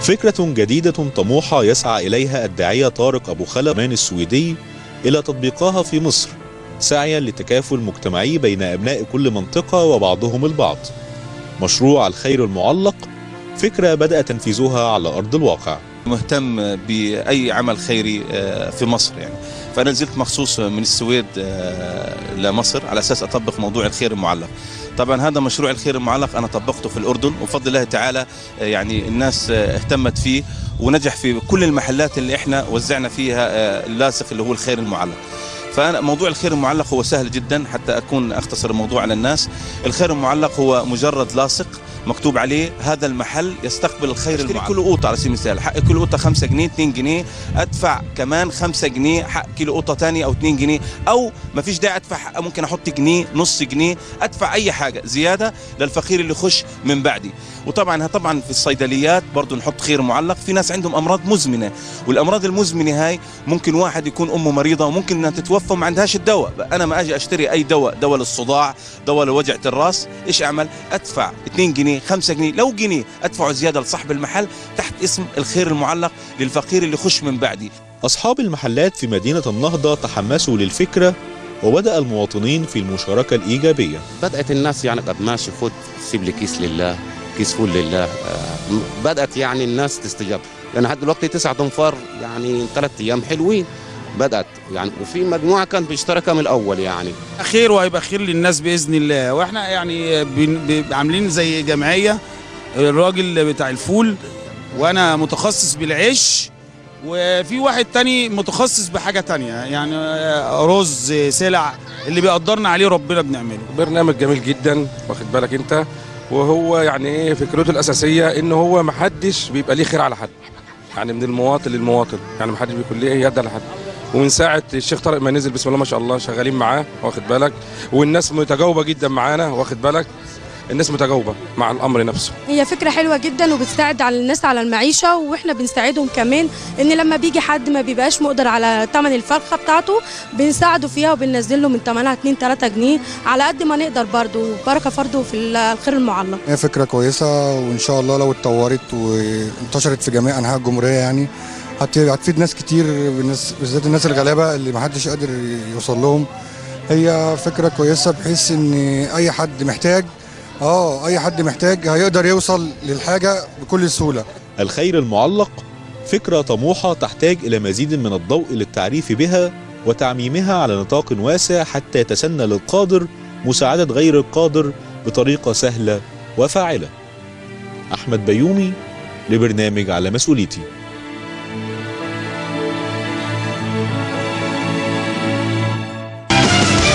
فكرة جديدة طموحة يسعى إليها الداعية طارق أبو خلمان السويدي إلى تطبيقها في مصر، سعيا لتكافل مجتمعي بين أبناء كل منطقة وبعضهم البعض. مشروع الخير المعلق فكرة بدأ تنفيذها على أرض الواقع. مهتم بأي عمل خيري في مصر يعني، فأنا نزلت مخصوص من السويد لمصر على أساس أطبق موضوع الخير المعلق. طبعا هذا مشروع الخير المعلق أنا طبقته في الأردن، وبفضل الله تعالى يعني الناس اهتمت فيه ونجح في كل المحلات اللي احنا وزعنا فيها اللاصق اللي هو الخير المعلق. فأنا موضوع الخير المعلق هو سهل جدا، حتى أكون أختصر الموضوع على الناس. الخير المعلق هو مجرد لاصق مكتوب عليه هذا المحل يستقبل الخير المعلق. كيلو قوطة على سبيل المثال، حق كيلو قوطة 5 جنيه 2 جنيه، أدفع كمان 5 جنيه حق كيلو قوطة ثاني أو 2 جنيه، أو ما فيش داعي أدفع حق، ممكن أحط جنيه نص جنيه، أدفع أي حاجة زيادة للفقير اللي يخش من بعدي. وطبعا في الصيدليات برضو نحط خير معلق. في ناس عندهم أمراض مزمنة، والأمراض المزمنة هاي ممكن واحد يكون أمه مريضة وممكن أنها تتوفى وما عندهاش الدواء. أنا ما أجي أشتري أي دواء للصداع، دواء لوجعة الراس، إيش أعمل؟ أدفع 2 جنيه 5 جنيه، لو جنيه أدفعه زيادة لصاحب المحل تحت اسم الخير المعلق للفقير اللي يخش من بعدي. أصحاب المحلات في مدينة النهضة تحمسوا للفكرة، وبدأ المواطنين في المشاركة الإيجابية. بدأت الناس يعني طب ماشي خد سيب لي كيس لله، كيس فول لله. بدأت يعني الناس تستجاب، لأن لحد دلوقتي 9 أنفار يعني 3 أيام حلوين بدأت يعني، وفي مجموعة كانت مشتركة من الأول يعني. خير وهيبقى خير للناس بإذن الله. وإحنا يعني عاملين زي جمعية، الراجل بتاع الفول وأنا متخصص بالعيش، وفي واحد تاني متخصص بحاجة تانية يعني رز سلع، اللي بيقدرنا عليه ربنا بنعمله. برنامج جميل جدا واخد بالك انت، وهو يعني ايه فكرته الأساسية ان هو محدش بيبقى ليه خير على حد، يعني من المواطن للمواطن، يعني محدش بيكون ليه يد على حد. ومن ساعة الشيخ طارق ما نزل بسم الله ما شاء الله شغالين معاه واخد بالك، والناس متجاوبة جدا معانا واخد بالك، الناس متجاوبة مع الأمر نفسه. هي فكرة حلوة جدا وبتساعد على الناس على المعيشة، واحنا بنساعدهم كمان ان لما بيجي حد ما بيبقاش مقدر على ثمن الفرخة بتاعته بنساعده فيها وبننزل له من ثمنها 2-3 جنيه على قد ما نقدر، برضه بركة فرضه في الخير المعلق. هي فكرة كويسة، وإن شاء الله لو اتطورت وانتشرت في جميع أنحاء الجمهورية يعني هتفيد ناس كتير، بالذات الناس الغلابة اللي محدش قادر يوصل لهم. هي فكرة كويسة بحيث ان اي حد محتاج هيقدر يوصل للحاجة بكل سهولة. الخير المعلق فكرة طموحة تحتاج إلى مزيد من الضوء للتعريف بها وتعميمها على نطاق واسع حتى يتسنى للقادر مساعدة غير القادر بطريقة سهلة وفاعلة. أحمد بيومي لبرنامج على مسؤوليتي.